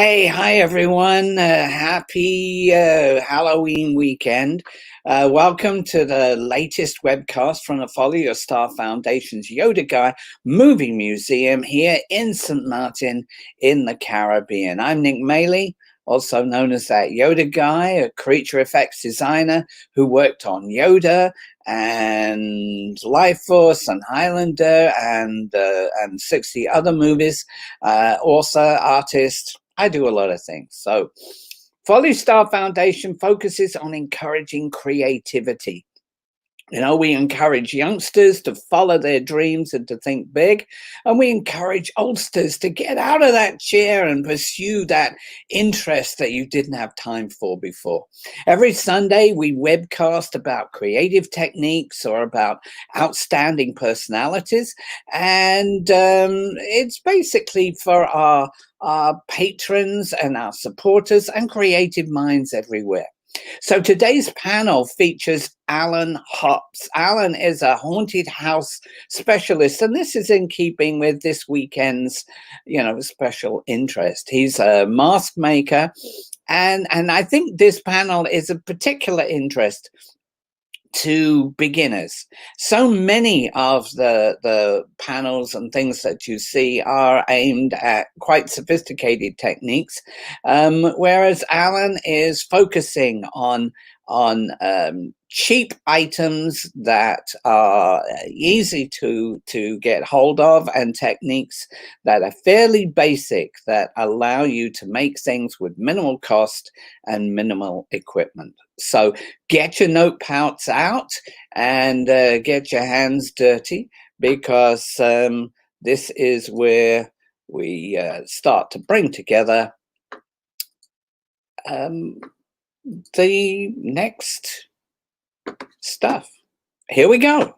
Hi everyone. Happy Halloween weekend. Welcome to the latest webcast from the Follow Your Star Foundation's Yoda Guy Movie Museum here in St. Martin in the Caribbean. I'm Nick Maley, also known as that Yoda Guy, a creature effects designer who worked on Yoda and Life Force and Highlander and 60 other movies. Author, artist. I do a lot of things. So Follow Star Foundation focuses on encouraging creativity. You know, we encourage youngsters to follow their dreams and to think big. And we encourage oldsters to get out of that chair and pursue that interest that you didn't have time for before. Every Sunday, we webcast about creative techniques or about outstanding personalities. And it's basically for our patrons and our supporters and creative minds everywhere. So today's panel features Alan Hops. Alan is a haunted house specialist, and this is in keeping with this weekend's, special interest. He's a mask maker, and I think this panel is of particular interest to beginners. So many of the panels and things that you see are aimed at quite sophisticated techniques, whereas Alan is focusing on cheap items that are easy to get hold of and techniques that are fairly basic that allow you to make things with minimal cost and minimal equipment. So get your notepads out and get your hands dirty, because this is where we start to bring together the next stuff. Here we go.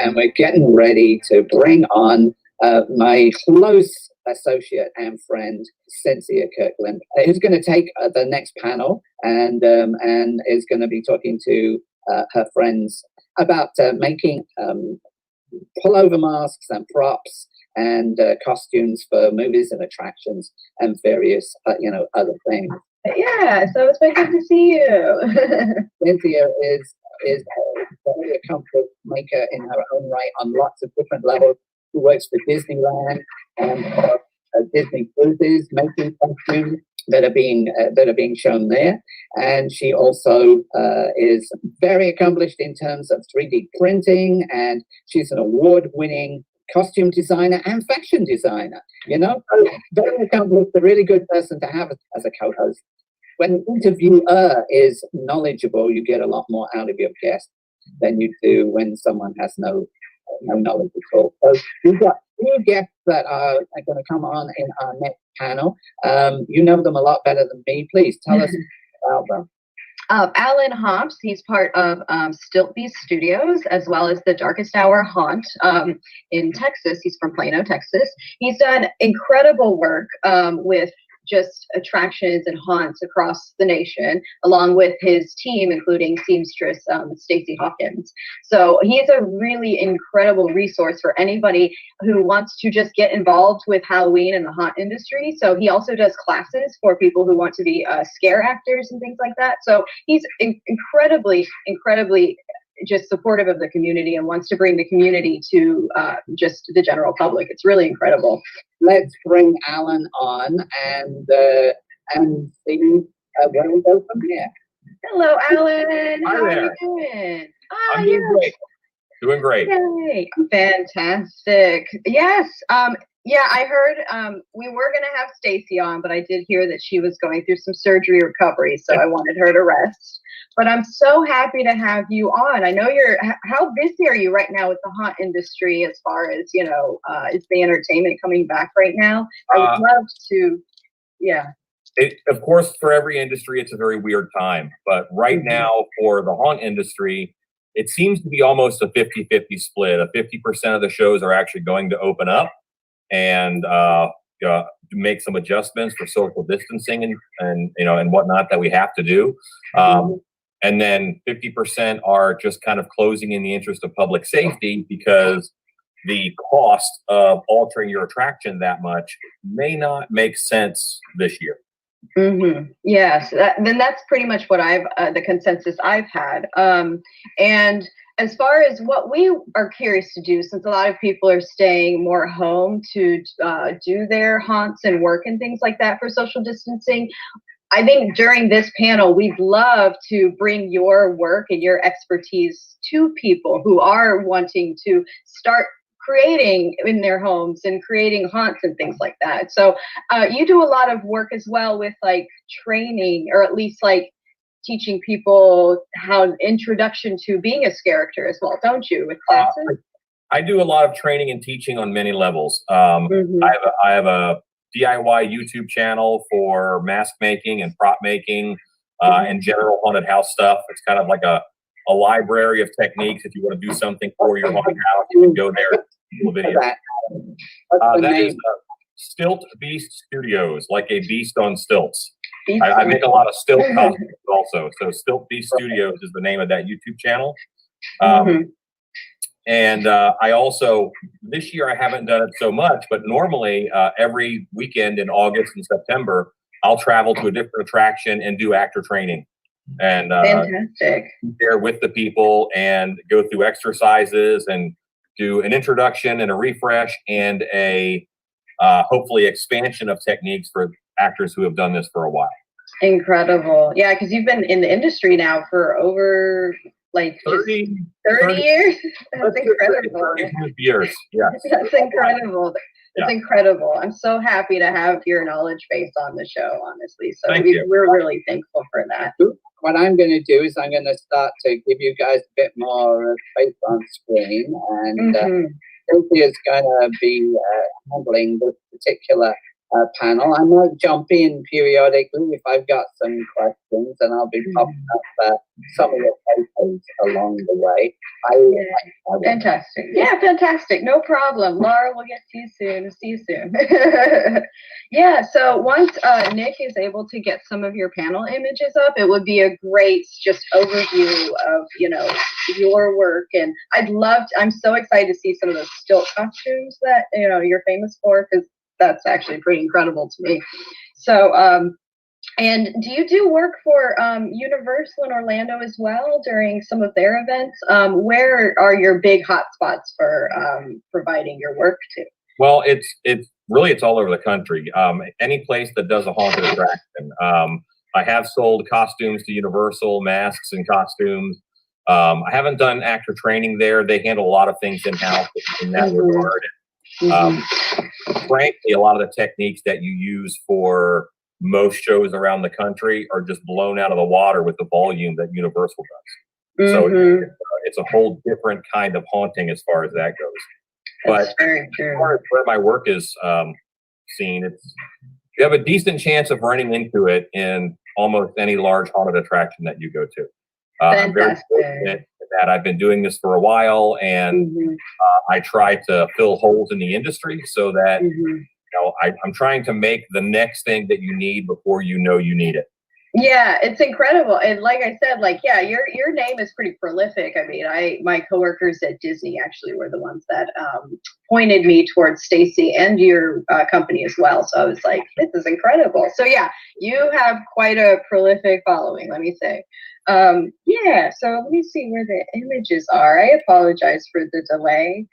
And we're getting ready to bring on my close associate and friend, Cynthia Kirkland, who's going to take the next panel and is going to be talking to her friends about making pullover masks and props and costumes for movies and attractions and various, other things. Yeah, so it's been good to see you. Cynthia is a very accomplished maker in her own right on lots of different levels. She works for Disneyland and Disney cruises, making costumes that are being shown there. And she also is very accomplished in terms of 3D printing, and she's an award-winning costume designer and fashion designer. So very accomplished, a really good person to have as a co-host. When an interviewer is knowledgeable, you get a lot more out of your guest than you do when someone has no knowledge at all. So we've got two guests that are going to come on in our next panel. You know them a lot better than me. Please tell us about them. Alan Hops, he's part of Stiltbeast Studios, as well as the Darkest Hour Haunt in Texas. He's from Plano, Texas. He's done incredible work with just attractions and haunts across the nation, along with his team, including seamstress Stacey Hawkins. So he's a really incredible resource for anybody who wants to just get involved with Halloween and the haunt industry. So he also does classes for people who want to be scare actors and things like that. So he's incredibly just supportive of the community and wants to bring the community to just the general public. It's really incredible. Let's bring Alan on and see where we go from here. Hello, Alan. Hi How there. are you doing? I'm doing great. Doing great. Yay. Fantastic. Yes. Yeah, I heard we were going to have Stacy on, but I did hear that she was going through some surgery recovery, so I wanted her to rest. But I'm so happy to have you on. I know how busy are you right now with the haunt industry as far as, is the entertainment coming back right now? I would love to, yeah. Of course, for every industry, it's a very weird time. But right now, for the haunt industry, it seems to be almost a 50-50 split. 50% of the shows are actually going to open up and make some adjustments for social distancing and whatnot that we have to do. And then 50% are just kind of closing in the interest of public safety because the cost of altering your attraction that much may not make sense this year. Yes, then that's pretty much what the consensus I've had. And as far as what we are curious to do, since a lot of people are staying more home to do their haunts and work and things like that for social distancing, I think during this panel, we'd love to bring your work and your expertise to people who are wanting to start creating in their homes and creating haunts and things like that. So you do a lot of work as well with like training, or at least like teaching people how introduction to being a character as well, don't you, with classes? I do a lot of training and teaching on many levels. I have a DIY YouTube channel for mask making and prop making and general haunted house stuff. It's kind of like a library of techniques. If you want to do something for your haunted house, you can go there. Video. That is Stiltbeast Studios, like a beast on stilts. I make a lot of stilt costumes also. So Stiltbeast Studios is the name of that YouTube channel. And I also, this year I haven't done it so much, but normally every weekend in August and September, I'll travel to a different attraction and do actor training. And fantastic. Be there with the people and go through exercises and do an introduction and a refresh and a hopefully expansion of techniques for actors who have done this for a while. Incredible. Yeah, because you've been in the industry now for over like 30 years. That's incredible. 30 years. Yeah. That's incredible. It's incredible. I'm so happy to have your knowledge base on the show, honestly. So we're really thankful for that. What I'm going to do is I'm going to start to give you guys a bit more space on screen, and Cynthia's going to be handling this particular panel. I might jump in periodically if I've got some questions, and I'll be popping up some of your papers along the way. Fantastic. Yeah, fantastic. No problem. Laura, we'll get to you soon. See you soon. Yeah, so once Nick is able to get some of your panel images up, it would be a great just overview of, your work. And I'm so excited to see some of those stilt costumes that, you're famous for, because that's actually pretty incredible to me. So, and do you do work for Universal in Orlando as well during some of their events? Where are your big hotspots for providing your work to? Well, it's all over the country. Any place that does a haunted attraction. I have sold costumes to Universal, masks and costumes. I haven't done actor training there. They handle a lot of things in-house in that regard. Frankly, a lot of the techniques that you use for most shows around the country are just blown out of the water with the volume that Universal does. So it's a whole different kind of haunting as far as that goes. That's but very true. As far as where my work is seen, you have a decent chance of running into it in almost any large haunted attraction that you go to. I'm very fortunate that I've been doing this for a while, and I try to fill holes in the industry so that I'm trying to make the next thing that you need before you know you need it. Yeah, it's incredible. And like I said, your name is pretty prolific. I mean, my coworkers at Disney actually were the ones that pointed me towards Stacy and your company as well. So I was like, this is incredible. So yeah, you have quite a prolific following, let me say. Yeah, so let me see where the images are. I apologize for the delay.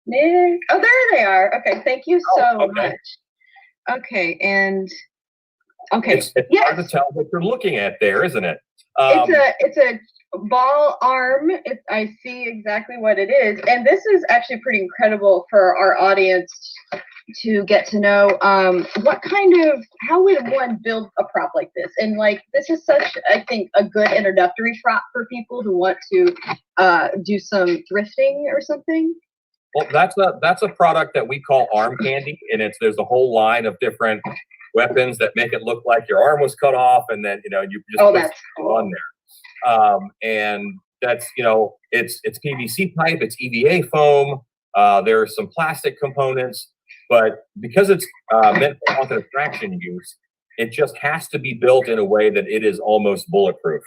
Nick, oh, there they are. Okay, thank you so much. Okay, and okay, it's hard to tell what you're looking at there, isn't it? It's a ball arm. I see exactly what it is. And this is actually pretty incredible for our audience to get to know how would one build a prop like this? And like, this is such, I think, a good introductory prop for people who want to do some thrifting or something. Well, that's a product that we call arm candy, and there's a whole line of different weapons that make it look like your arm was cut off, and then you just put that's cool. on there. And that's it's PVC pipe, it's EVA foam. There's some plastic components, but because it's meant for haunted attraction use, it just has to be built in a way that it is almost bulletproof.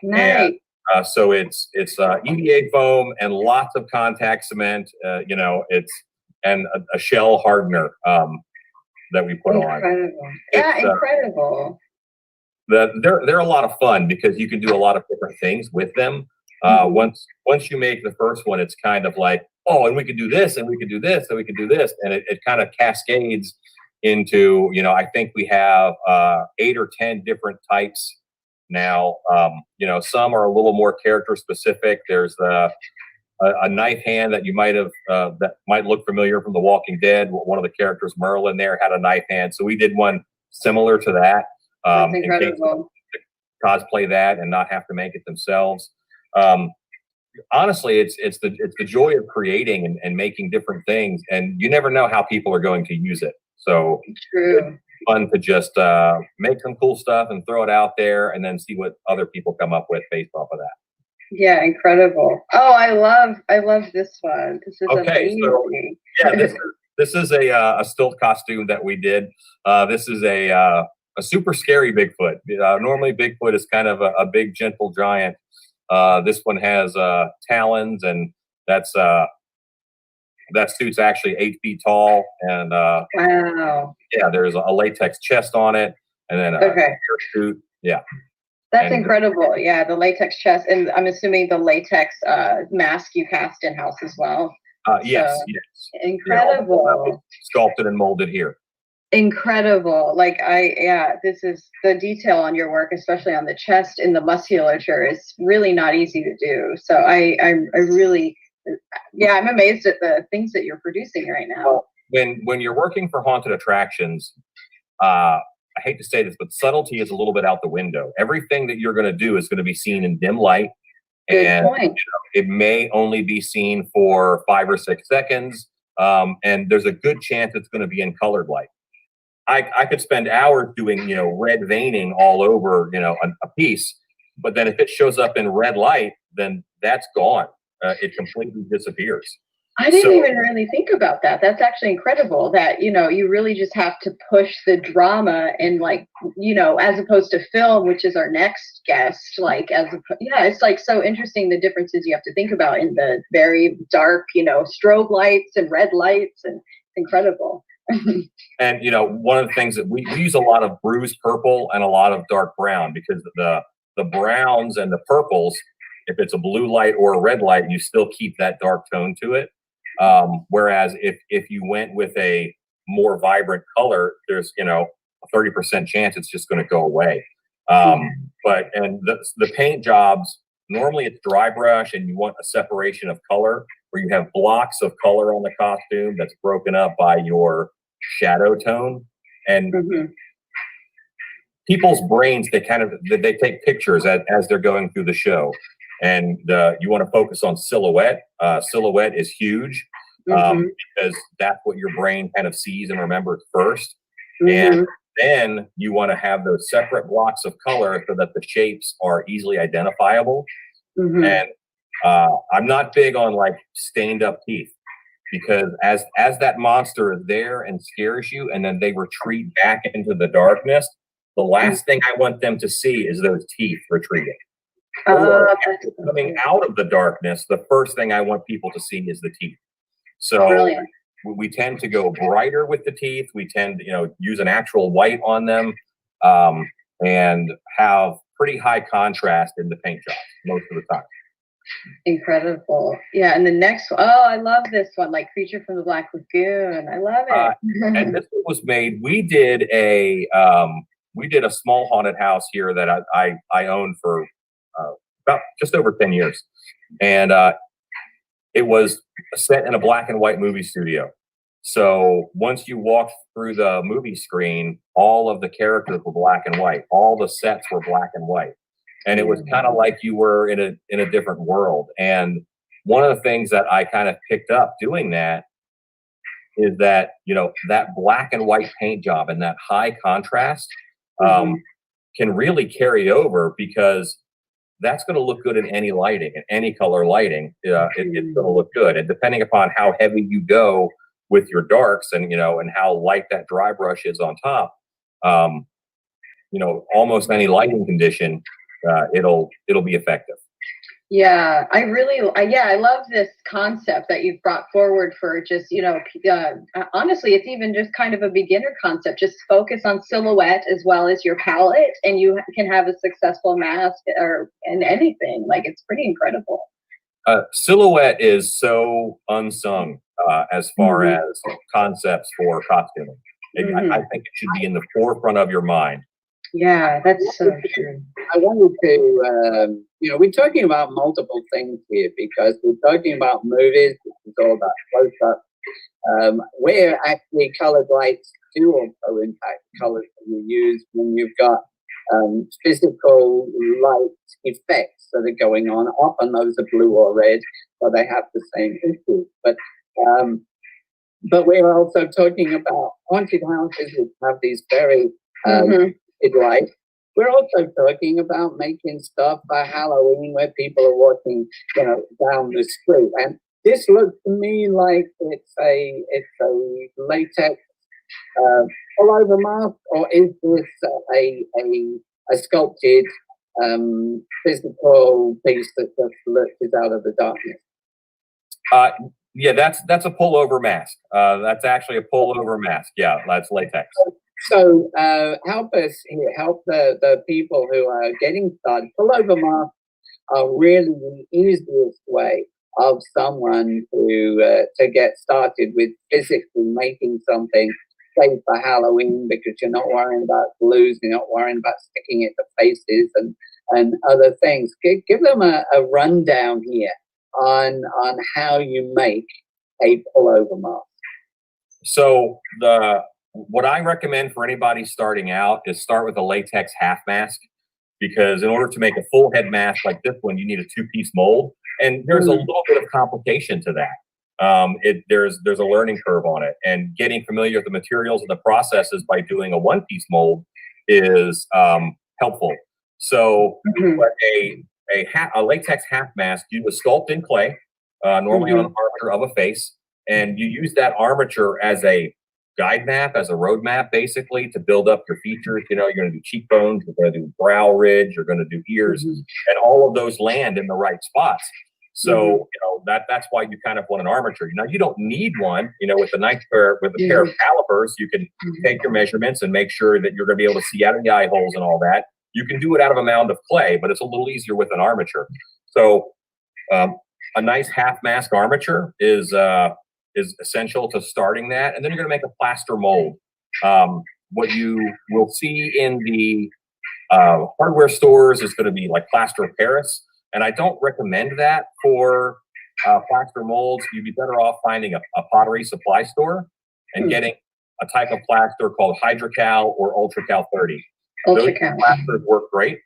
Nice. And, so it's EVA foam and lots of contact cement. It's a shell hardener that we put on. Yeah, incredible. They're a lot of fun because you can do a lot of different things with them. Once you make the first one, it's kind of like, oh, and we could do this, and we could do this, and we could do this, and it kind of cascades into, I think we have 8 or 10 different types now. Some are a little more character specific. There's a knife hand that you might have that might look familiar from The Walking Dead. One of the characters, Merlin, there had a knife hand, so we did one similar to that. That's incredible. Cosplay that and not have to make it themselves. Honestly, it's the joy of creating and making different things, and you never know how people are going to use it. So true. It's fun to just make some cool stuff and throw it out there, and then see what other people come up with based off of that. Yeah, incredible. Oh, I love this one. This is amazing. So, yeah, this is a stilt costume that we did. This is a super scary Bigfoot. Normally Bigfoot is kind of a big, gentle giant. This one has talons, and that suit's actually 8 feet tall. And wow. Yeah, there's a latex chest on it, and then a suit. Yeah. That's incredible. Yeah, the latex chest, and I'm assuming the latex mask you cast in house as well. Yes. Incredible. Sculpted and molded here. Incredible. This is the detail on your work, especially on the chest and the musculature, is really not easy to do. So I really, I'm amazed at the things that you're producing right now. Well, when you're working for haunted attractions, I hate to say this, but subtlety is a little bit out the window. Everything that you're going to do is going to be seen in dim light. Good point. It may only be seen for 5 or 6 seconds. And there's a good chance it's going to be in colored light. I could spend hours doing, red veining all over, a piece, but then if it shows up in red light, then that's gone. It completely disappears. I didn't even really think about that. That's actually incredible that, you really just have to push the drama and as opposed to film, which is our next guest, it's like so interesting the differences you have to think about in the very dark, strobe lights and red lights, and it's incredible. And, one of the things that we use a lot of bruised purple and a lot of dark brown, because the browns and the purples, if it's a blue light or a red light, you still keep that dark tone to it. Whereas if you went with a more vibrant color, there's, a 30% chance it's just going to go away. But the paint jobs, normally it's dry brush and you want a separation of color where you have blocks of color on the costume that's broken up by your shadow tone. And people's brains, they take pictures as they're going through the show. And you want to focus on silhouette. Silhouette is huge because that's what your brain kind of sees and remembers first. And then you want to have those separate blocks of color so that the shapes are easily identifiable. And I'm not big on stained up teeth, because as that monster is there and scares you and then they retreat back into the darkness, the last thing I want them to see is those teeth retreating. Or coming out of the darkness, the first thing I want people to see is the teeth. So we tend to go brighter with the teeth. We tend to, use an actual white on them, and have pretty high contrast in the paint job most of the time. Incredible. Yeah, and the next one, I love this one, Creature from the Black Lagoon. I love it. And this one was made, we did a small haunted house here that I owned for about just over 10 years. And it was set in a black and white movie studio. So once you walked through the movie screen, all of the characters were black and white. All the sets were black and white. And it was kind of like you were in a different world. And one of the things that I kind of picked up doing that is that, you know, that black and white paint job and that high contrast can really carry over, because that's going to look good in any lighting, in any color lighting. It's going to look good. And depending upon how heavy you go with your darks, and, you know, and how light that dry brush is on top, you know, almost any lighting condition, it'll be effective. Yeah, I love this concept that you've brought forward for just, you know, honestly, it's even just kind of a beginner concept. Just focus on silhouette as well as your palette, and you can have a successful mask or in anything. Like, it's pretty incredible. Silhouette is so unsung as far as concepts for costuming. I think it should be in the forefront of your mind. Yeah, that's so true. I wanted to, you know, we're talking about multiple things here, because we're talking about movies, which is all about close-up, where actually colored lights do also impact colors that you use when you've got physical light effects that are going on. Often those are blue or red, so they have the same issue. But we're also talking about haunted houses, which have these very light. We're also talking about making stuff for Halloween where people are walking, you know, down the street. And this looks to me like it's a latex all over mask, or is this a sculpted physical piece that just lurches out of the darkness? Yeah, that's a pullover mask. That's actually a pullover mask. Yeah, that's latex. So help us here, help the people who are getting started. Pullover masks are really the easiest way of someone to get started with physically making something safe for Halloween, because you're not worrying about glues, you're not worrying about sticking it to faces and other things. Give them a rundown here on how you make a pullover mask. So what I recommend for anybody starting out is start with a latex half mask, because in order to make a full head mask like this one, you need a 2-piece mold, and there's a little bit of complication to that. There's a learning curve on it, and getting familiar with the materials and the processes by doing a 1-piece mold is helpful. So a latex half mask, you would sculpt in clay, normally on an armature of a face, and you use that armature as a guide map, as a road map, basically, to build up your features. You know, you're going to do cheekbones, you're going to do brow ridge, you're going to do ears, and all of those land in the right spots. So, you know, that's why you kind of want an armature. Now, you don't need one, you know, with a pair of calipers, you can take your measurements and make sure that you're going to be able to see out of the eye holes and all that. You can do it out of a mound of clay, but it's a little easier with an armature. So a nice half mask armature is essential to starting that. And then you're going to make a plaster mold. What you will see in the hardware stores is going to be like plaster of Paris. And I don't recommend that for plaster molds. You'd be better off finding a pottery supply store and getting a type of plaster called Hydrocal or Ultracal 30. Those plasters work great.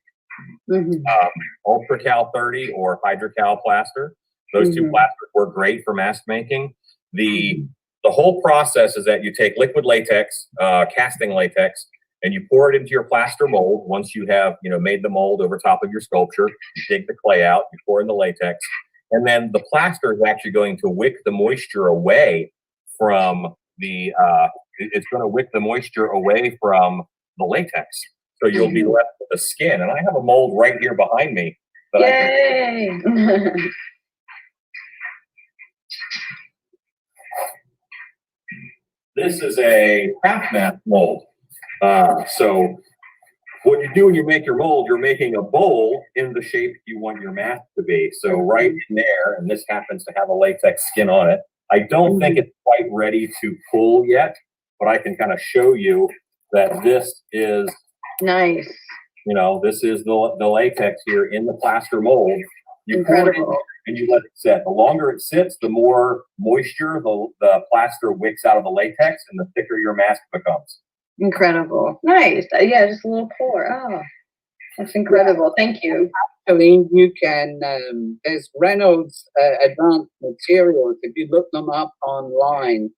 Ultracal 30 or Hydrocal plaster. Those two plasters work great for mask making. The whole process is that you take liquid latex, casting latex, and you pour it into your plaster mold. Once you have, you know, made the mold over top of your sculpture, you take the clay out, you pour in the latex, and then the plaster is actually going to wick the moisture away from the latex. So you'll be left with the skin. And I have a mold right here behind me. Yay! This is a half mask mold. So what you do when you make your mold, you're making a bowl in the shape you want your mask to be. So right in there, and this happens to have a latex skin on it. I don't think it's quite ready to pull yet, but I can kind of show you that this is nice. This is the latex here in the plaster mold. You pour it in and you let it set. The longer it sits, the more moisture the plaster wicks out of the latex, and the thicker your mask becomes. Incredible. Nice. Yeah, just a little pour. Oh, that's incredible. Thank you. Actually, you can, there's Reynolds Advanced Materials. If you look them up online,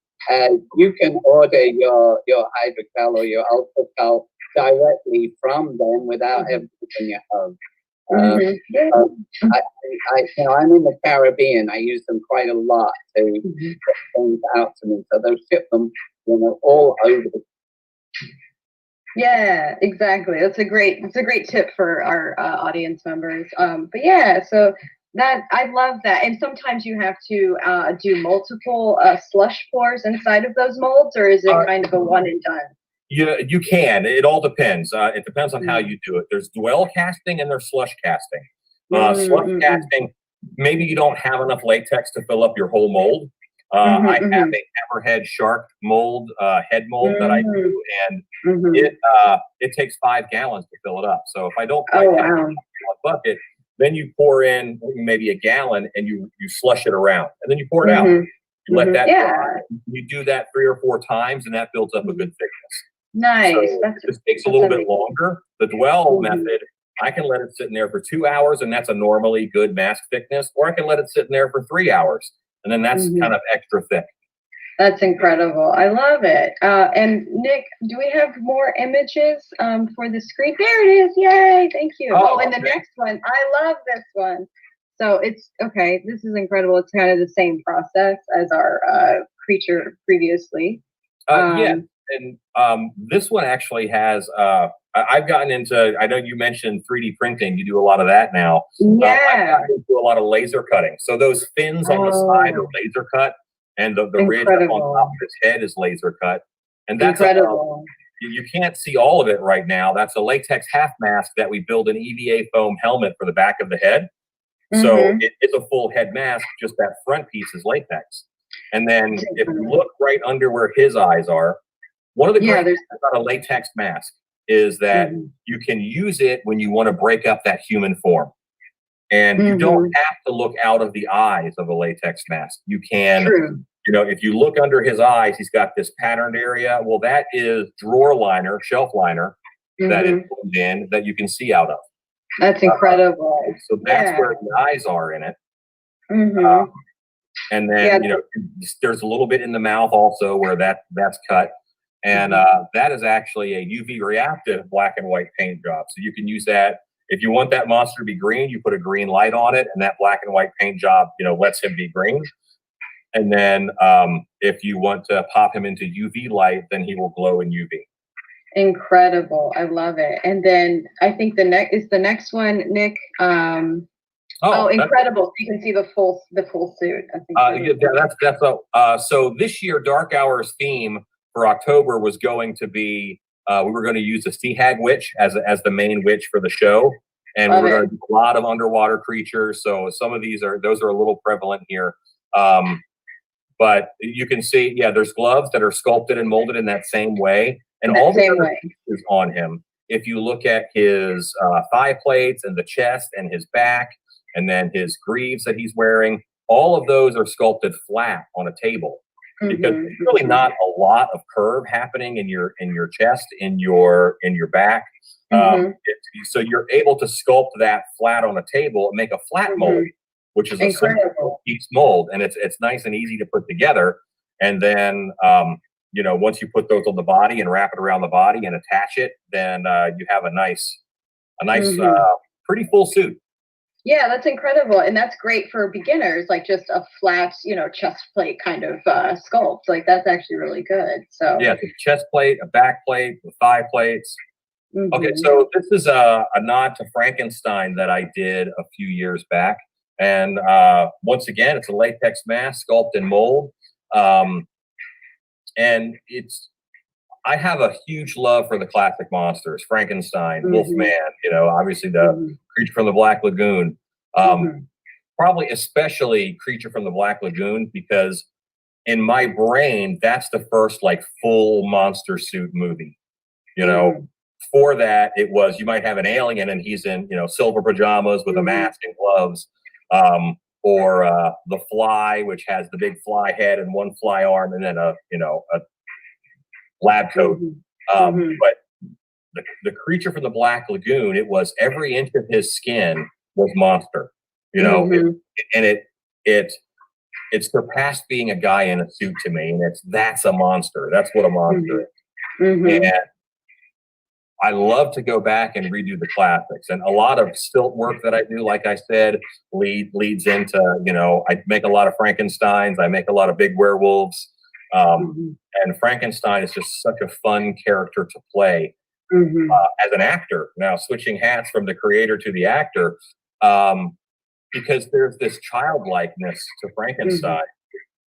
you can order your hydrocal or your ultracal directly from them without ever leaving your home. I'm in the Caribbean. I use them quite a lot to get things out to me. So they'll ship them, all over the. Yeah, exactly. It's a great tip for our audience members. But yeah, so that I love that. And sometimes you have to do multiple slush pours inside of those molds, or is it kind of a one and done? You can. It all depends. It depends on how you do it. There's dwell casting and there's slush casting. Slush casting, maybe you don't have enough latex to fill up your whole mold. I have a hammerhead shark mold, head mold that I do, and it takes 5 gallons to fill it up. So if I don't quite have a bucket, then you pour in maybe a gallon and you slush it around, and then you pour it out. You let that dry. You do that 3 or 4 times, and that builds up a good thickness. Nice. So this takes a little bit longer. The dwell method, I can let it sit in there for 2 hours, and that's a normally good mask thickness, or I can let it sit in there for 3 hours. And then that's kind of extra thick. That's incredible. I love it. And Nick, do we have more images for the screen? There it is. Yay. Thank you. And the next one. I love this one. So it's okay. This is incredible. It's kind of the same process as our creature previously. And this one actually has, I've gotten into, I know you mentioned 3D printing. You do a lot of that now. Yeah. I've gotten into a lot of laser cutting. So those fins on the side are laser cut, and the ridge up on top of his head is laser cut. And that's incredible. You can't see all of it right now. That's a latex half mask that we build an EVA foam helmet for the back of the head. So it's a full head mask, just that front piece is latex. And then if you look right under where his eyes are, one of the great things about a latex mask is that you can use it when you want to break up that human form. And you don't have to look out of the eyes of a latex mask. You can, if you look under his eyes, he's got this patterned area. Well, that is drawer liner, shelf liner that is put in that you can see out of. That's incredible. So that's where the eyes are in it. And then, there's a little bit in the mouth also where that's cut. And that is actually a UV reactive black and white paint job. So you can use that. If you want that monster to be green, you put a green light on it, and that black and white paint job, lets him be green. And then if you want to pop him into UV light, then he will glow in UV. Incredible. I love it. And then I think the next one, Nick. Incredible. So you can see the full suit. I think so this year, Dark Hour's theme for October was going to be, we were going to use the Sea Hag Witch as the main witch for the show. And we were going to do a lot of underwater creatures. So some of those are a little prevalent here. But you can see, there's gloves that are sculpted and molded in that same way. And all the other pieces on him, if you look at his thigh plates and the chest and his back, and then his greaves that he's wearing, all of those are sculpted flat on a table. Because there's really not a lot of curve happening in your chest, in your back. So you're able to sculpt that flat on a table and make a flat mold, which is a simple piece mold, and it's nice and easy to put together. And then once you put those on the body and wrap it around the body and attach it, then you have a nice pretty full suit. Yeah, that's incredible. And that's great for beginners, like just a flat, chest plate kind of sculpt. Like that's actually really good. So yeah, a chest plate, a back plate, the thigh plates. Okay, so this is a nod to Frankenstein that I did a few years back. And once again, it's a latex mask, sculpt and mold. And I have a huge love for the classic monsters, Frankenstein, Wolfman, obviously the Creature from the Black Lagoon. Probably especially Creature from the Black Lagoon, because in my brain, that's the first full monster suit movie. For that, it was, you might have an alien and he's in, silver pajamas with a mask and gloves, or the Fly, which has the big fly head and one fly arm, and then a lab coat. But the creature from the Black Lagoon, it was every inch of his skin was monster, and it surpassed being a guy in a suit to me, and that's a monster. That's what a monster is. And I love to go back and redo the classics, and a lot of stilt work that I do, like I said, leads into, I make a lot of Frankensteins, I make a lot of big werewolves, and Frankenstein is just such a fun character to play as an actor. Now, switching hats from the creator to the actor, because there's this childlikeness to Frankenstein,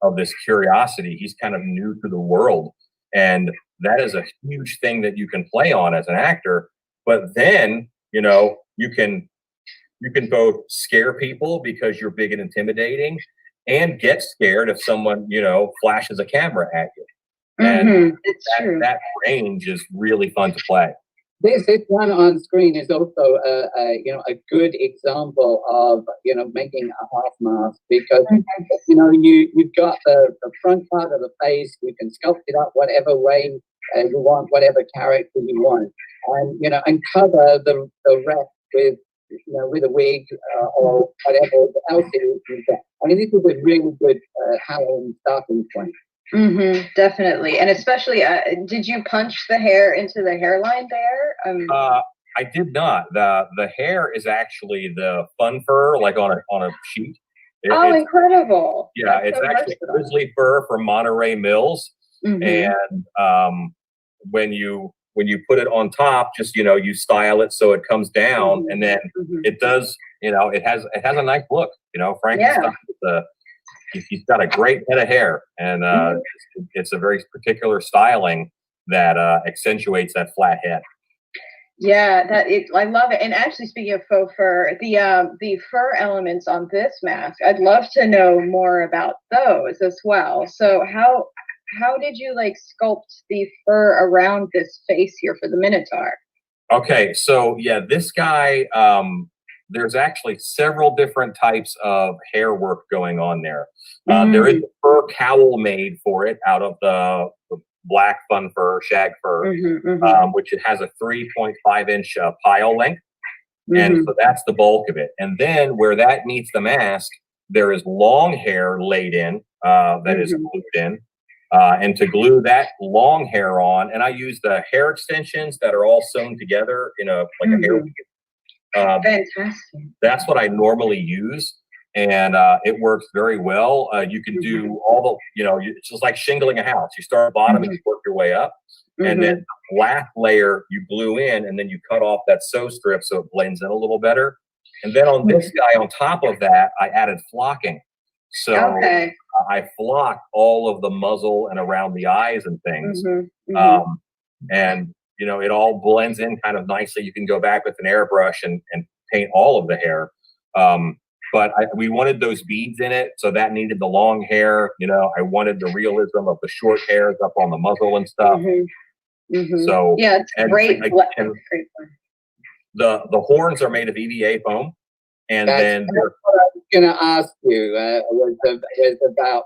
of this curiosity. He's kind of new to the world, and that is a huge thing that you can play on as an actor. But then, you can both scare people because you're big and intimidating, and get scared if someone, flashes a camera at you. And that range is really fun to play. This one on screen is also a good example of making a half mask, because you've got the front part of the face, you can sculpt it up whatever way you want, whatever character you want, and cover the rest with a wig or whatever else you've got. I mean, this is a really good Halloween starting point. Definitely. And especially, did you punch the hair into the hairline there? I did not. The hair is actually the fun fur, like on a sheet. It's incredible. Yeah, it's actually grizzly fur from Monterey Mills. And when you put it on top, just you style it so it comes down, and then it does. It has a nice look. Frankenstein. He's got a great head of hair, and it's a very particular styling that accentuates that flat head. Yeah, I love it. And actually, speaking of faux fur, the fur elements on this mask, I'd love to know more about those as well. So how did you sculpt the fur around this face here for the Minotaur? Okay, so yeah, this guy, there's actually several different types of hair work going on there. There is a fur cowl made for it out of the black fun fur, shag fur, which it has a 3.5-inch pile length. And so that's the bulk of it. And then where that meets the mask, there is long hair laid in that is glued in. And to glue that long hair on, and I use the hair extensions that are all sewn together in a hair weave. Fantastic. That's what I normally use, and it works very well. You can do all the, it's just like shingling a house. You start at the bottom and you work your way up, and then the last layer you glue in, and then you cut off that sew strip so it blends in a little better. And then on this guy, on top of that, I added flocking. So I flock all of the muzzle and around the eyes and things. And it all blends in kind of nicely. You can go back with an airbrush and paint all of the hair. But we wanted those beads in it, so that needed the long hair. I wanted the realism of the short hairs up on the muzzle and stuff. So yeah, it's great. The horns are made of EVA foam, and that's what I was going to ask you was about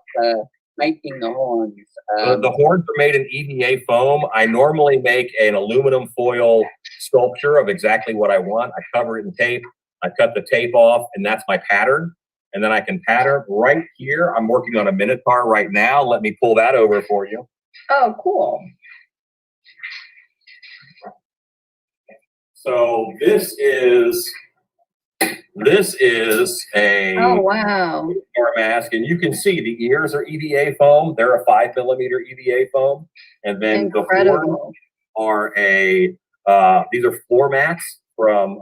making the horns. The horns are made in EVA foam. I normally make an aluminum foil sculpture of exactly what I want. I cover it in tape. I cut the tape off, and that's my pattern. And then I can pattern right here. I'm working on a Minotaur right now. Let me pull that over for you. Oh, cool. So this is a Minotaur mask, and you can see the ears are EVA foam. They're a 5mm EVA foam, and then the horns are these are floor mats from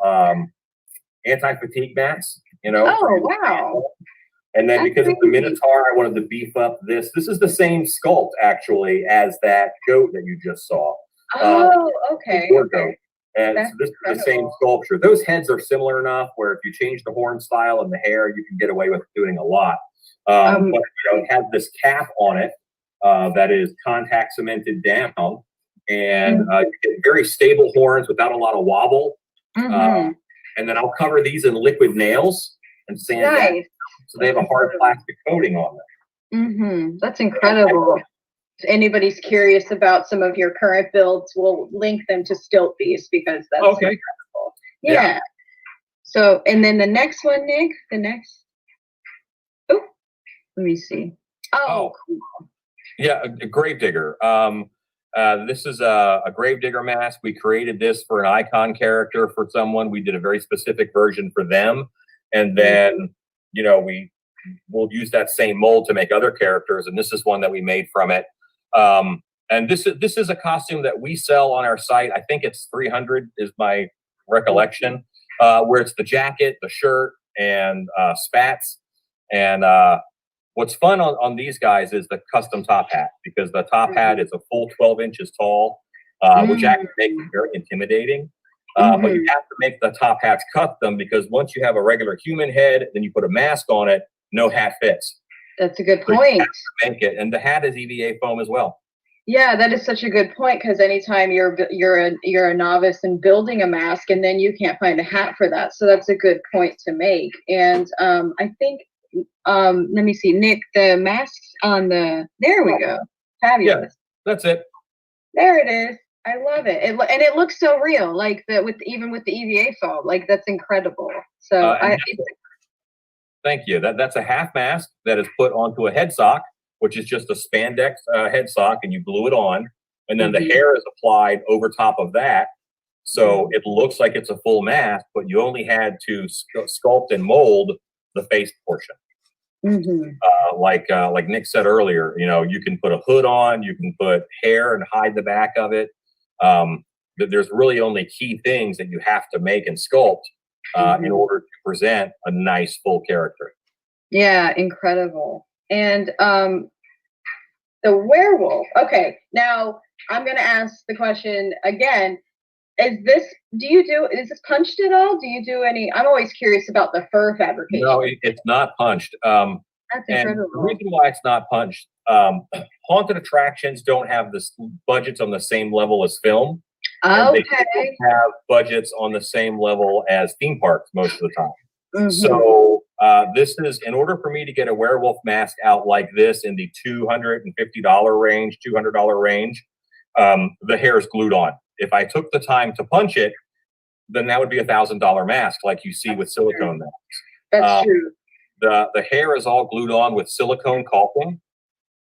anti-fatigue mats. Oh wow! And then because of the Minotaur, I wanted to beef up this. This is the same sculpt actually as that goat that you just saw. Oh, okay. And so this is the same sculpture. Those heads are similar enough where if you change the horn style and the hair, you can get away with doing a lot. But it has this cap on it that is contact cemented down, and you get very stable horns without a lot of wobble. And then I'll cover these in liquid nails and sand that, so they have a hard plastic coating on them. That's incredible. If anybody's curious about some of your current builds, we'll link them to Stiltbeast because that's incredible. Yeah. So, and then the next one, Nick, let me see. Oh, cool. Yeah, a Gravedigger. This is a Gravedigger mask. We created this for an icon character for someone. We did a very specific version for them. And then, we'll use that same mold to make other characters. And this is one that we made from it. And this is a costume that we sell on our site. I think it's $300 is my recollection, where it's the jacket, the shirt, and spats. And what's fun on these guys is the custom top hat, because the top hat is a full 12 inches tall, which actually makes it very intimidating. But you have to make the top hats custom, because once you have a regular human head, then you put a mask on it, no hat fits. That's a good point. You have to make it, and the hat is EVA foam as well. Yeah, that is such a good point, because anytime you're a novice in building a mask, and then you can't find a hat for that, so that's a good point to make. And I think let me see, Nick, the masks on there we go, fabulous. Yeah, that's it. There it is. I love it. And it looks so real, like even with the EVA foam, like that's incredible. So thank you. That's a half mask that is put onto a head sock, which is just a spandex head sock, and you glue it on, and then the hair is applied over top of that, so it looks like it's a full mask, but you only had to sculpt and mold the face portion. Like Nick said earlier, you can put a hood on, you can put hair and hide the back of it. There's really only key things that you have to make and sculpt in order to present a nice full character. Yeah, incredible. And the werewolf. Okay, now I'm gonna ask the question again. Is this punched at all? Do you do any? I'm always curious about the fur fabrication. No, it's not punched. That's incredible. And the reason why it's not punched, haunted attractions don't have the budgets on the same level as film. Okay. They don't have budgets on the same level as theme parks most of the time. So this is, in order for me to get a werewolf mask out like this in the $250 range, $200 range, the hair is glued on. If I took the time to punch it, then that would be $1,000 mask, like you see with silicone masks. That's true. The hair is all glued on with silicone caulking.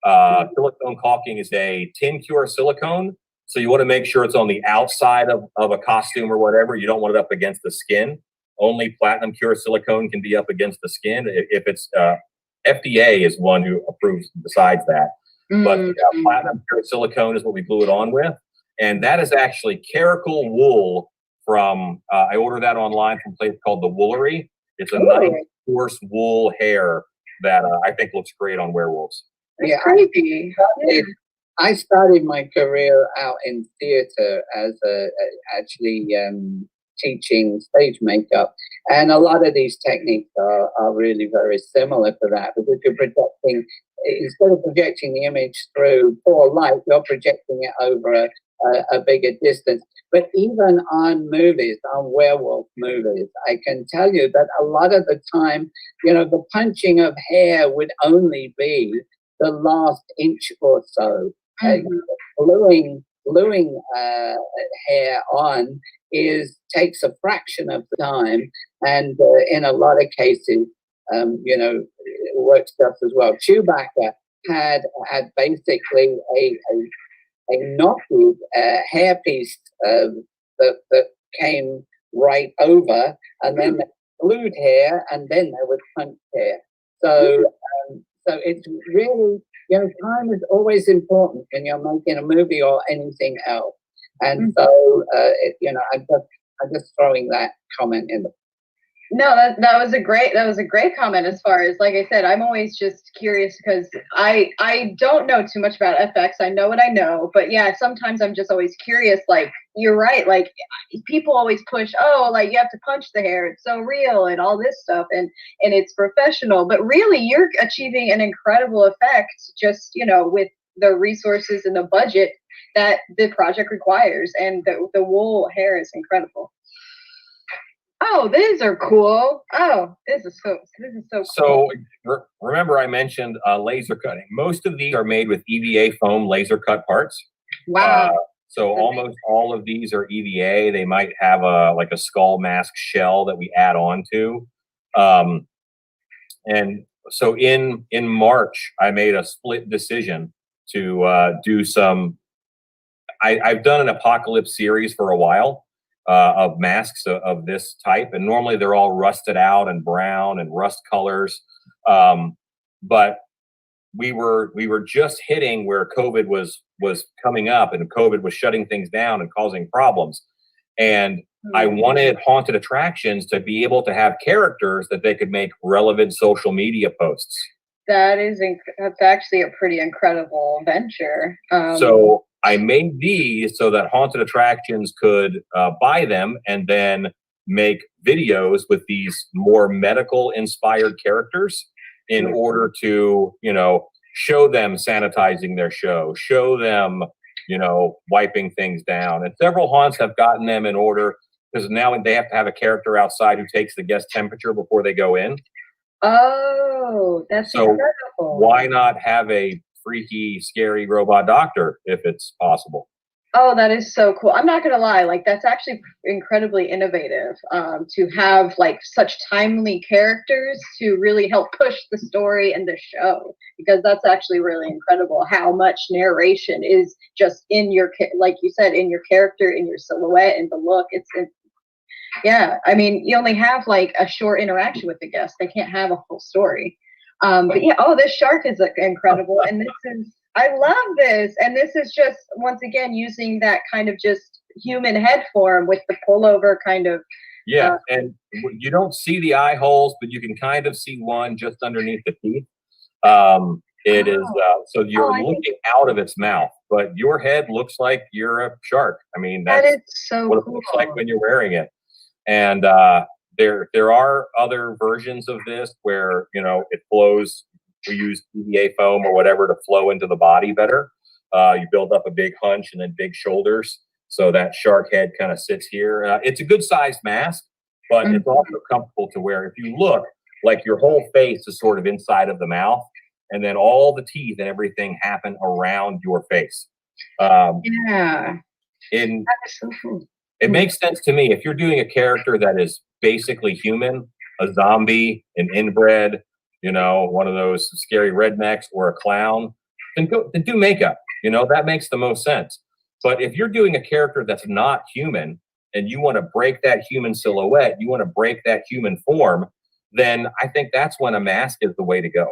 Silicone caulking is a tin cure silicone, so you want to make sure it's on the outside of a costume or whatever. You don't want it up against the skin. Only platinum cure silicone can be up against the skin. If it's FDA is one who approves besides that. But platinum pure silicone is what we glue it on with. And that is actually caracal wool from, I ordered that online from a place called The Woolery. It's a nice coarse wool hair that I think looks great on werewolves. It's creepy. I started my career out in theater as actually teaching stage makeup. And a lot of these techniques are really very similar to that, because you're projecting, instead of projecting the image through poor light, you're projecting it over a bigger distance. But even on movies, on werewolf movies, I can tell you that a lot of the time, the punching of hair would only be the last inch or so. Gluing hair on takes a fraction of the time, and in a lot of cases, it works just as well. Chewbacca had basically a knotted hairpiece that came right over, and then they glued hair, and then there was punched hair. So it's really, time is always important when you're making a movie or anything else. And so, I'm just throwing that comment in. No, that was a great comment. As far as, like I said, I'm always just curious because I don't know too much about FX. I know what I know, but yeah, sometimes I'm just always curious. Like, you're right. Like, people always push, like you have to punch the hair. It's so real and all this stuff, and it's professional. But really, you're achieving an incredible effect just with the resources and the budget that the project requires, and the wool hair is incredible. Oh, these are cool. Oh, this is so cool. So remember I mentioned laser cutting. Most of these are made with EVA foam laser cut parts. Wow. So almost all of these are EVA. They might have like a skull mask shell that we add on to. And so in March, I made a split decision to do some. I've done an apocalypse series for a while of masks of this type, and normally they're all rusted out and brown and rust colors. But we were just hitting where COVID was coming up, and COVID was shutting things down and causing problems. And I wanted haunted attractions to be able to have characters that they could make relevant social media posts. That's actually a pretty incredible venture. So I made these so that haunted attractions could buy them and then make videos with these more medical inspired characters in order to, show them sanitizing their show, show them, wiping things down. And several haunts have gotten them in order, because now they have to have a character outside who takes the guest temperature before they go in. Oh, that's so incredible. Why not have a freaky, scary robot doctor if it's possible? Oh, that is so cool. I'm not going to lie. Like, that's actually incredibly innovative to have like such timely characters to really help push the story and the show, because that's actually really incredible how much narration is just in your, like you said, in your character, in your silhouette, and the look. Yeah. I mean, you only have like a short interaction with the guest. They can't have a full story. But yeah, this shark is incredible. And I love this. And this is just, once again, using that kind of just human head form with the pullover kind of. Yeah. And you don't see the eye holes, but you can kind of see one just underneath the teeth. It is, so you're looking out of its mouth, but your head looks like you're a shark. I mean, that's that is so what cool. It looks like when you're wearing it. And there are other versions of this where, it flows. We use EVA foam or whatever to flow into the body better. You build up a big hunch and then big shoulders, so that shark head kind of sits here. It's a good sized mask, but it's also comfortable to wear. If you look, like your whole face is sort of inside of the mouth, and then all the teeth and everything happen around your face. Yeah. That is so cool. It makes sense to me. If you're doing a character that is basically human, a zombie, an inbred, one of those scary rednecks, or a clown, then do makeup. That makes the most sense. But if you're doing a character that's not human and you want to break that human silhouette, you want to break that human form, then I think that's when a mask is the way to go.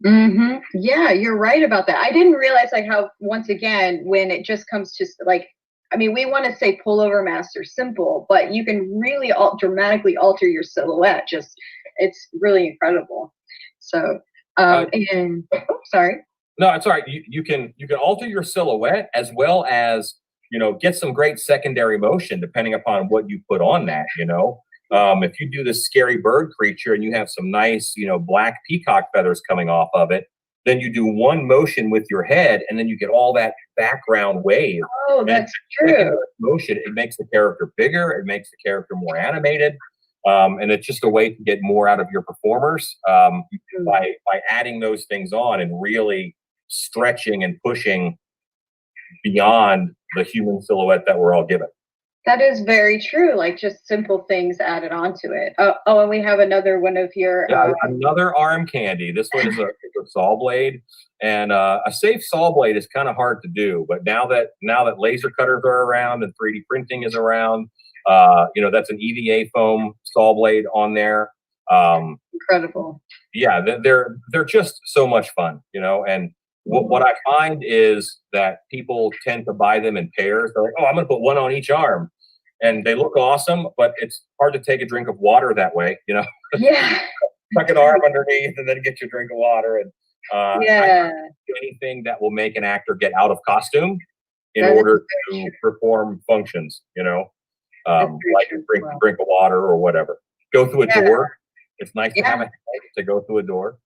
Mm-hmm. Yeah, you're right about that. I didn't realize like how, once again, when it just comes to like, I mean, we want to say pullover masks are simple, but you can really dramatically alter your silhouette. It's really incredible. So, sorry. No, it's all right. You can alter your silhouette as well as, get some great secondary motion depending upon what you put on that, If you do this scary bird creature and you have some nice, black peacock feathers coming off of it, then you do one motion with your head and then you get all that background wave. Oh, that's true. Motion, it makes the character bigger. It makes the character more animated. And it's just a way to get more out of your performers by adding those things on and really stretching and pushing beyond the human silhouette that we're all given. That is very true. Like just simple things added onto it. And we have another one of your another arm candy. This one is a saw blade, and a safe saw blade is kind of hard to do. But now that laser cutters are around and 3D printing is around, that's an EVA foam saw blade on there. Incredible. Yeah, they're just so much fun, and what I find is that people tend to buy them in pairs. They're like, I'm going to put one on each arm, and they look awesome, but it's hard to take a drink of water that way, Yeah. Tuck an arm underneath and then get your drink of water. And anything that will make an actor get out of costume in order to perform functions, like drink of water or whatever. Go through a door. It's nice to have a head to go through a door.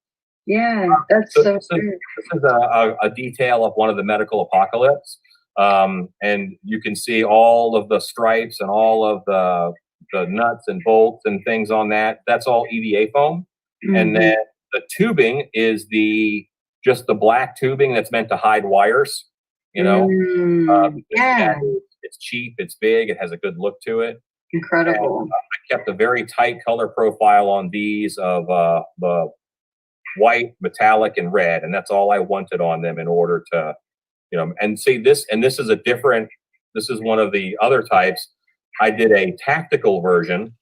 Yeah, that's so true. This is a detail of one of the medical apocalypse. And you can see all of the stripes and all of the nuts and bolts and things on that. That's all EVA foam. And then the tubing is just the black tubing that's meant to hide wires, you know. Yeah. It's cheap, it's big, it has a good look to it. Incredible. And, I kept a very tight color profile on these of the white, metallic, and red, and that's all I wanted on them in order to, you know, and see this, and this is one of the other types. I did a tactical version.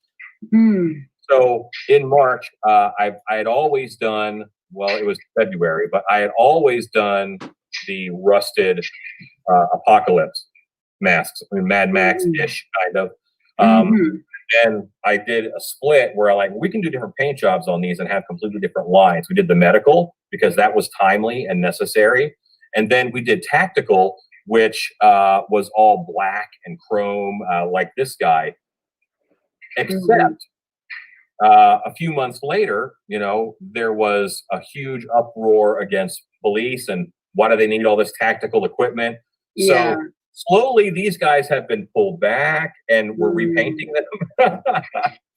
So in March, I had always done, well, it was February, but I had always done the rusted apocalypse masks, I mean, Mad Max-ish kind of. And I did a split where we can do different paint jobs on these and have completely different lines. We did the medical because that was timely and necessary. And then we did tactical, which was all black and chrome, like this guy. Except a few months later, you know, there was a huge uproar against police and why do they need all this tactical equipment? Yeah. So slowly these guys have been pulled back and we're repainting them.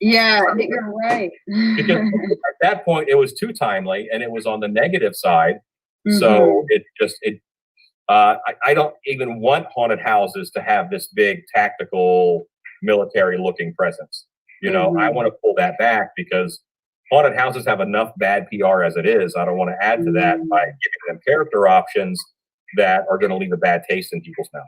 Yeah, I think you're right. Because at that point it was too timely and it was on the negative side. So I don't even want haunted houses to have this big tactical military looking presence. You know, I want to pull that back because haunted houses have enough bad PR as it is. I don't want to add to that by giving them character options that are going to leave a bad taste in people's mouth.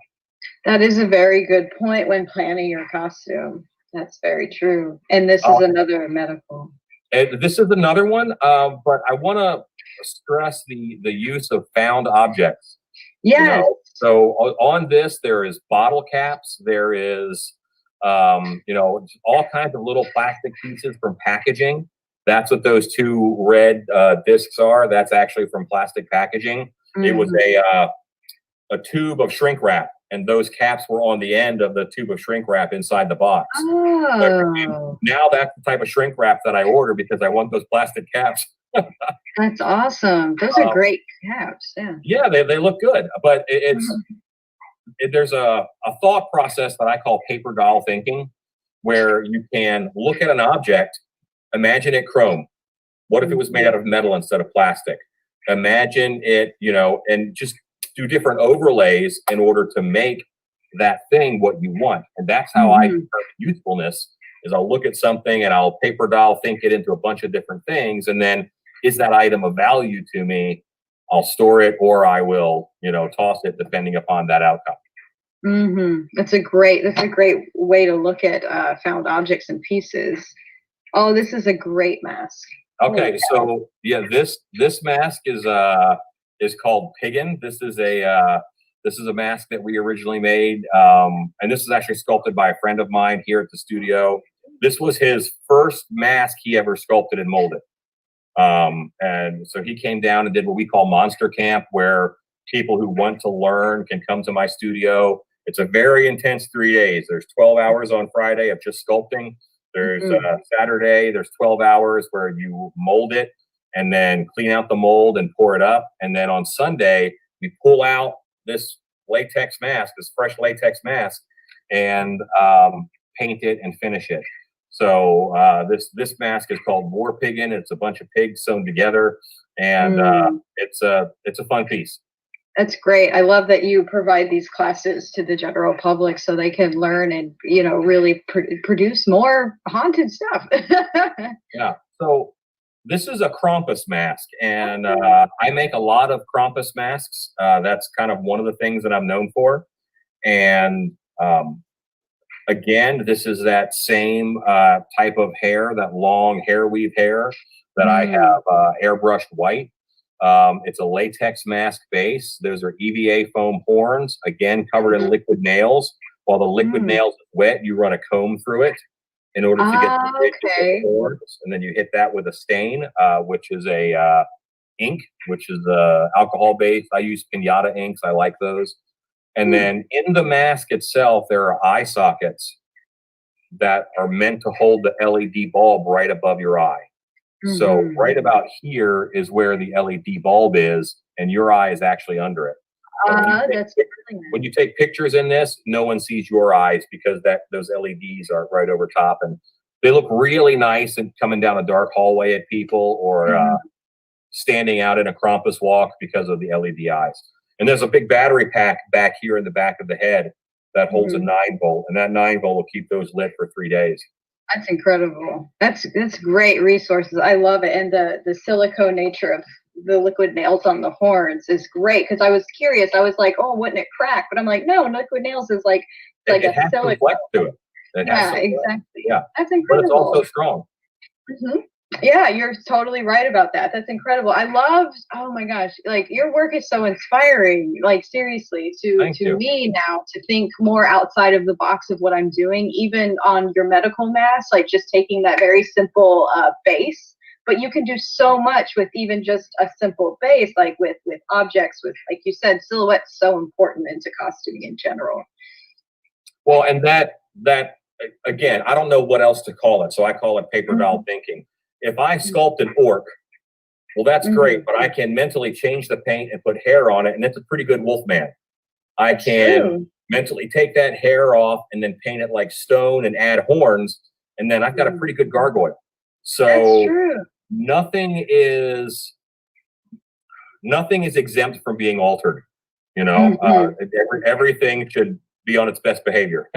That is a very good point when planning your costume. That's very true. And this is another medical. And this is another one, but I want to stress the use of found objects. Yes. You know? So on this, there is bottle caps. There is, you know, all kinds of little plastic pieces from packaging. That's what those two red discs are. That's actually from plastic packaging. It was a tube of shrink wrap, and those caps were on the end of the tube of shrink wrap inside the box. So now that's the type of shrink wrap that I order because I want those plastic caps. That's awesome. Those are great caps. Yeah, they look good, but there's a thought process that I call paper doll thinking, where you can look at an object, imagine it chrome. What if it was made out of metal instead of plastic? Imagine it, you know, and just do different overlays in order to make that thing what you want. And that's how I determine usefulness, is I'll look at something and I'll paper doll think it into a bunch of different things. And then is that item of value to me? I'll store it or I will, you know, toss it depending upon that outcome. That's a great way to look at found objects and pieces. Oh, this is a great mask. Okay, so yeah, this mask is called Piggin. This is a mask that we originally made, and this is actually sculpted by a friend of mine here at the studio. This was his first mask he ever sculpted and molded, and so he came down and did what we call Monster Camp, where people who want to learn can come to my studio. It's a very intense 3 days. There's 12 hours on Friday of just sculpting. There's Saturday, there's 12 hours where you mold it and then clean out the mold and pour it up. And then on Sunday, we pull out this latex mask, this fresh latex mask, and paint it and finish it. So this mask is called War Piggin. It's a bunch of pigs sewn together, and it's a fun piece. That's great. I love that you provide these classes to the general public so they can learn and, you know, really produce more haunted stuff. Yeah. So this is a Krampus mask, and I make a lot of Krampus masks. That's kind of one of the things that I'm known for. And again, this is that same type of hair, that long hair weave hair that I have airbrushed white. It's a latex mask base. Those are EVA foam horns, again, covered in liquid nails. While the liquid nails is wet, you run a comb through it in order to get the horns. And then you hit that with a stain, which is a ink, which is alcohol based. I use Pinata inks. I like those. And then in the mask itself, there are eye sockets that are meant to hold the LED bulb right above your eye. So right about here is where the LED bulb is, and your eye is actually under it. That's really nice. When you take pictures in this, no one sees your eyes because those LEDs are right over top, and they look really nice and coming down a dark hallway at people, or standing out in a Krampus walk because of the LED eyes. And there's a big battery pack back here in the back of the head that holds a 9-volt, and that 9-volt will keep those lit for 3 days. That's incredible. That's great resources. I love it. And the silicone nature of the liquid nails on the horns is great, because I was curious. I was like, oh, wouldn't it crack? But I'm like, no, liquid nails is like It a has silicone. some flex to it. Yeah, exactly. Yeah, that's but incredible. it's also strong. Yeah, you're totally right about that. That's incredible. I love, oh my gosh, like your work is so inspiring. Like seriously, to me now, to think more outside of the box of what I'm doing, even on your medical mask, like just taking that very simple base. But you can do so much with even just a simple base, like with objects, with, like you said, silhouette's so important into costuming in general. Well, and that again, I don't know what else to call it, so I call it paper doll thinking. If I sculpt an orc, well, that's great, but I can mentally change the paint and put hair on it, and it's a pretty good wolfman. I can mentally take that hair off and then paint it like stone and add horns, and then I've got a pretty good gargoyle. So nothing is exempt from being altered. You know, everything should be on its best behavior.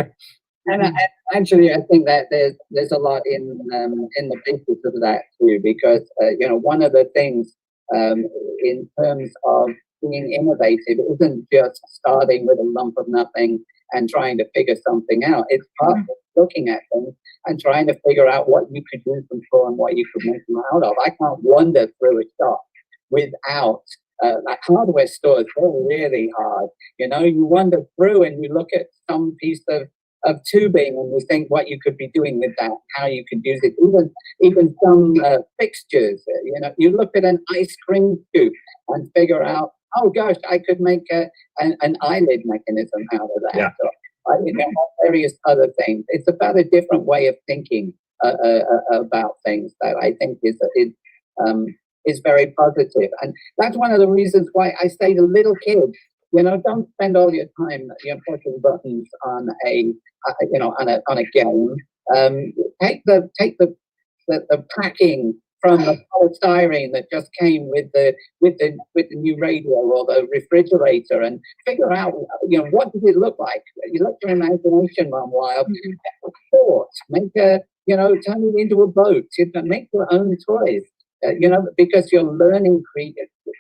And actually, I think that there's a lot in the basis of that too, because you know, one of the things in terms of being innovative isn't just starting with a lump of nothing and trying to figure something out. It's part of looking at things and trying to figure out what you could use them for and what you could make them out of. I can't wander through a shop without like hardware stores. They're really hard. You know, you wander through and you look at some piece of tubing and you think what you could be doing with that, how you could use it. Even some fixtures. You know, you look at an ice cream scoop and figure out, oh gosh, I could make an eyelid mechanism out of that. Yeah. Or, you know, various other things. It's about a different way of thinking about things that I think is very positive. And that's one of the reasons why I say to little kids, you know, don't spend all your time, you know, pushing buttons on a game. Take the packing from the polystyrene that just came with the new radio or the refrigerator, and figure out, you know, what does it look like? You let your imagination run wild. Make a, you know, turn it into a boat. You know, make your own toys. You know, because you're learning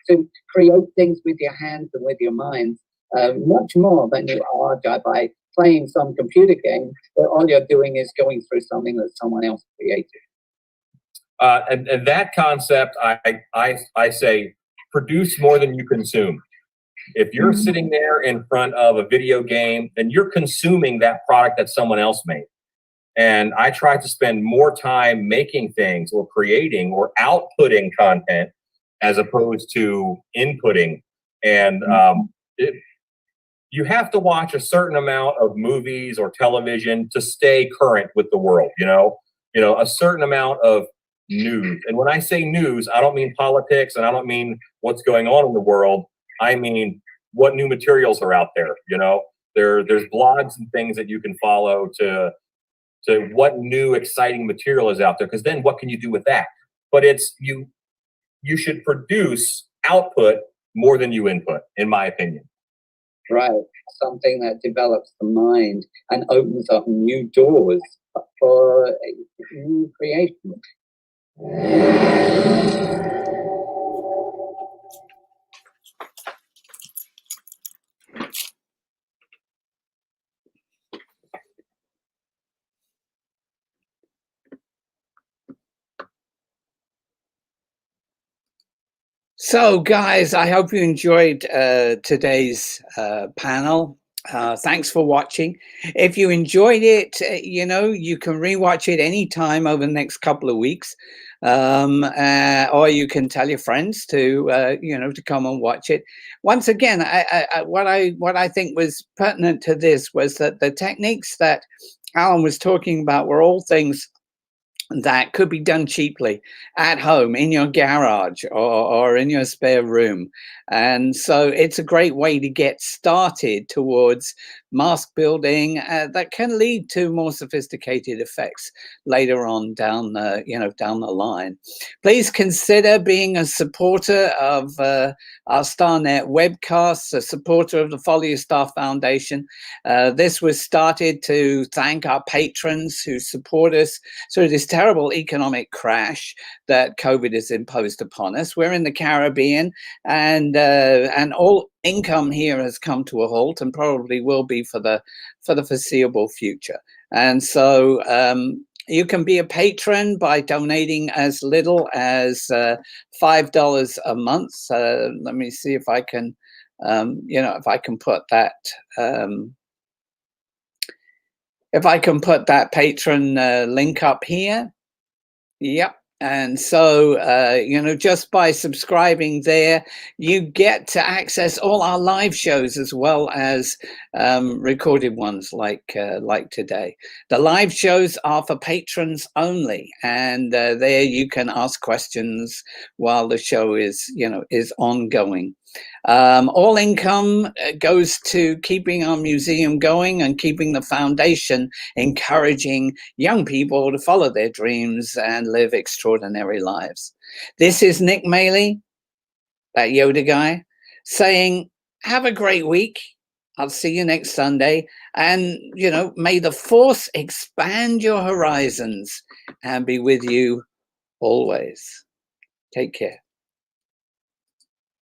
to create things with your hands and with your minds much more than you are by playing some computer game where all you're doing is going through something that someone else created. And that concept, I say, produce more than you consume. If you're sitting there in front of a video game, then you're consuming that product that someone else made. And I try to spend more time making things or creating or outputting content as opposed to inputting. And you have to watch a certain amount of movies or television to stay current with the world, you know, a certain amount of news. And when I say news, I don't mean politics, and I don't mean what's going on in the world. I mean what new materials are out there. You know, there's blogs and things that you can follow to what new exciting material is out there, because then what can you do with that? But it's you should produce output more than you input, in my opinion. Right. Something that develops the mind and opens up new doors for new creation. So, guys, I hope you enjoyed today's panel. Thanks for watching. If you enjoyed it, you know, you can rewatch it anytime over the next couple of weeks, or you can tell your friends to, you know, to come and watch it. Once again, what I think was pertinent to this was that the techniques that Alan was talking about were all things that could be done cheaply at home, in your garage, or in your spare room. And so it's a great way to get started towards mask building that can lead to more sophisticated effects later on down the, down the line. Please consider being a supporter of our StarNet webcasts, a supporter of the Follow Your Star Foundation. This was started to thank our patrons who support us through this terrible economic crash that COVID has imposed upon us. We're in the Caribbean, and all income here has come to a halt, and probably will be for the foreseeable future. And so you can be a patron by donating as little as $5 a month. Let me see if I can, if I can put that. If I can put that patron link up here. Yep. And so, just by subscribing there, you get to access all our live shows as well as recorded ones like today. The live shows are for patrons only, and there you can ask questions while the show is ongoing. All income goes to keeping our museum going and keeping the foundation encouraging young people to follow their dreams and live extraordinary lives. This is Nick Maley, that Yoda guy, saying, have a great week. I'll see you next Sunday. And, may the Force expand your horizons and be with you always. Take care.